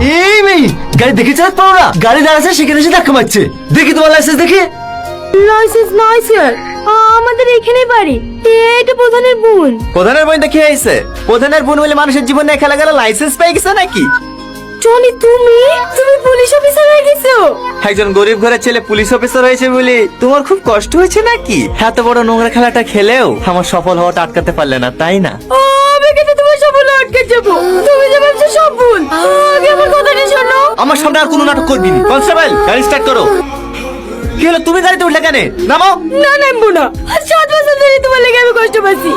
এই মেয়ে গাড়ি দেখে চালাতে পারো না? গাড়ি দাঁড়াচ্ছে সেখানে এসে ধাক্কা মারছে। দেখি তোমার লাইসেন্স দেখি। লাইসেন্স নয় স্যার, আমাদের এখানেই বাড়ি। এটা প্রধানের বোন। প্রধানের বোন দেখে আইছে? প্রধানের বোন বলে মানুষের জীবন নিয়ে খেলা গেল, লাইসেন্স পেয়ে গেছে নাকি? টনি, তুমি পুলিশ অফিসার হয়ে গেছো? একজন গরিব ঘরের ছেলে পুলিশ অফিসার হয়েছে বলে তোমার খুব কষ্ট হয়েছে নাকি? এত বড় নোংরা খেলাটা খেলেও আমার সফল হওয়াটা আটকাতে পারলে না, তাই না? আমি কেন তোমার সফল আটকে যাবো? তুমি যে ভাবছো সফল, আগে আমার কথাটা শোনো। আমার সামনে আর কোনো নাটক করবি না। কনস্টেবল, গাড়ি স্টার্ট করো। কি হলো, তুমি গাড়িতে উঠলে কেন? নামো। না, নামবো না। 7 বছর ধরে তোমার লেগে আমি কষ্ট পাচ্ছি।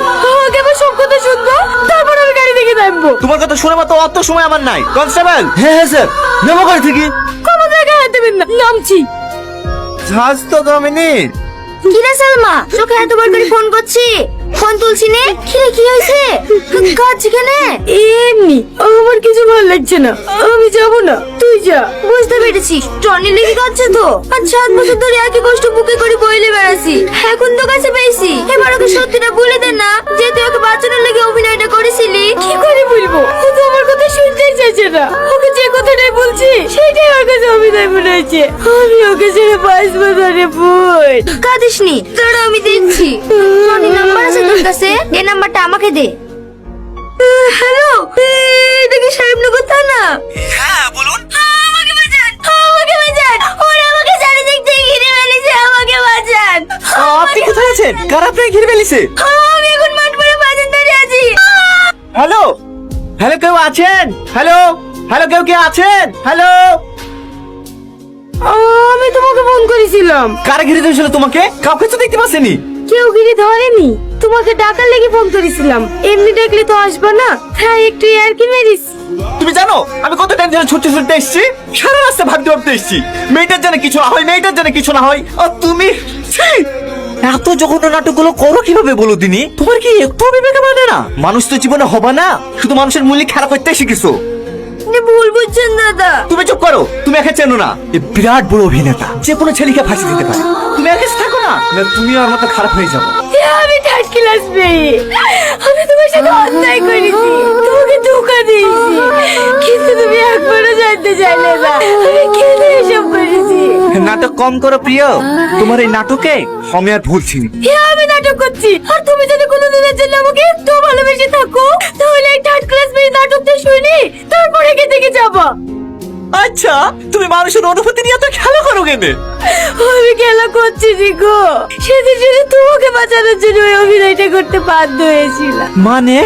আগে আমার সব কথা শুনবো, তারপর আমি গাড়ি থেকে নামবো। তোমার কথা শুনে মতো অত সময় আমার নাই। কনস্টেবল, হ্যাঁ হ্যাঁ স্যার, নামো গাড়ি থেকে। কোনো জায়গায় হাত দেবেন না। নামছি। জাহাজ তো 2 মিনিট। কি রে সালমা, তোকে এতবার করে ফোন করছি, ফোন তুলছি নে। কি হয়েছে? কাজ কেন? এমনি, আমার কিছু ভালো লাগছে না, আমি যাব না, তুই যা। বুঝতে পেরেছি, টনি লেগে কাচ্ছে তো। আর 7 বছর ধরে একই কষ্ট বুকে করে বইলে বেড়াছি। এখন তো কাছে পেয়েছি, এবার ওকে সত্যিটা বলে দে না যে তুই ওকে বাঁচানোর লেগে অভিনয়টা করেছিলি। কি করে বলবো? ও তো আমার কথা শুনতেই চাইছে না। ওকে যে কথাটাই বলছি সেটাই ওর কাছে অভিনয় মনে হয়েছে। আমি ওকে ছেড়ে বাঁচবো না রে বোন। কাঁদিসনি, তোরা আমি দেখছি। টনি নাম্বার আছে তোর কাছে? এই নাম্বারটা আমাকে দে। হ্যালো, এটা কি সাহেবনগর থানা? হ্যাঁ বলুন। আমাকে বাঁচান, আমাকে বাঁচান। ওরা আমাকে চারি দিক থেকে ঘিরে ফেলেছে, আমাকে বাঁচান। আপনি কোথায় আছেন? কারা আপনাকে ঘিরে ফেলেছে? আমি এখন মাঠ পড়ে বাজার ধরে আছি। হ্যালো, হ্যালো, কেউ আছেন? হ্যালো, হ্যালো, কেউ কে আছেন? হ্যালো। আমি তোমাকে ফোন করেছিলাম। কারা ঘিরে ধরেছিল তোমাকে? কাউকে তো দেখতে পাচ্ছেনি। কেউ ঘিরে ধরেনি, তোমাকে ডাকার লেগে ফোন করেছিলাম। এমনি ডাকলে তো আসবা না, হ্যাঁ একটু আর কি মেরিস। তুমি জানো আমি কত টেনশনে ছুটতে ছুটতে এসেছি? সারা রাস্তা ভাবতে ভাবতে এসেছি মেয়েটার জন্য কিছু না হয়, মেয়েটার জন্য কিছু না হয়। আর তুমি ছি! এত জঘন্য নাটকগুলো করো কিভাবে বলো দিনি? তোমার কি একটু বিবেক মানে না? মানুষ তো জীবনে হবে না, শুধু মানুষের মূল্য খেলা করতে শিখেছো। আপনি ভুল বুঝছেন দাদা। তুমি চুপ করো, তুমি একে চেনো না। এ বিরাট বড় অভিনেতা, যে কোনো ছেলেকে ফাঁসি দিতে পারে। তুমি একে থাকো না, না তুমি আর মতো খারাপ হয়ে যাবো। আমি থার্ড ক্লাস মেয়ে, আমি তোমার সাথে অন্যায় করেছি, তোমাকে ধোকা দিয়েছি, কিন্তু তুমি একবারও জানতে চাইলে না আমি কেন এসব করেছি। নাটক কম করো প্রিয়, তোমার এই নাটকে আমি আর ভুলছি। আমি নাটক করছি, আর তুমি যদি কোনোদিনের জন্য আমাকে একটু ভালোবেসে থাকো তাহলে এই থার্ড ক্লাস মেয়ে নাটকটা শুনি, তারপরে এখান থেকে যাবো। আচ্ছা, তুমি মানুষের অনুভূতি নিয়ে তো খেলা করো কেন? আমি খেলা করছি গো, সেদিন শুধু তোমাকে বাঁচানোর জন্য ওই অভিনয়টা করতে বাধ্য হয়েছিলাম। মানে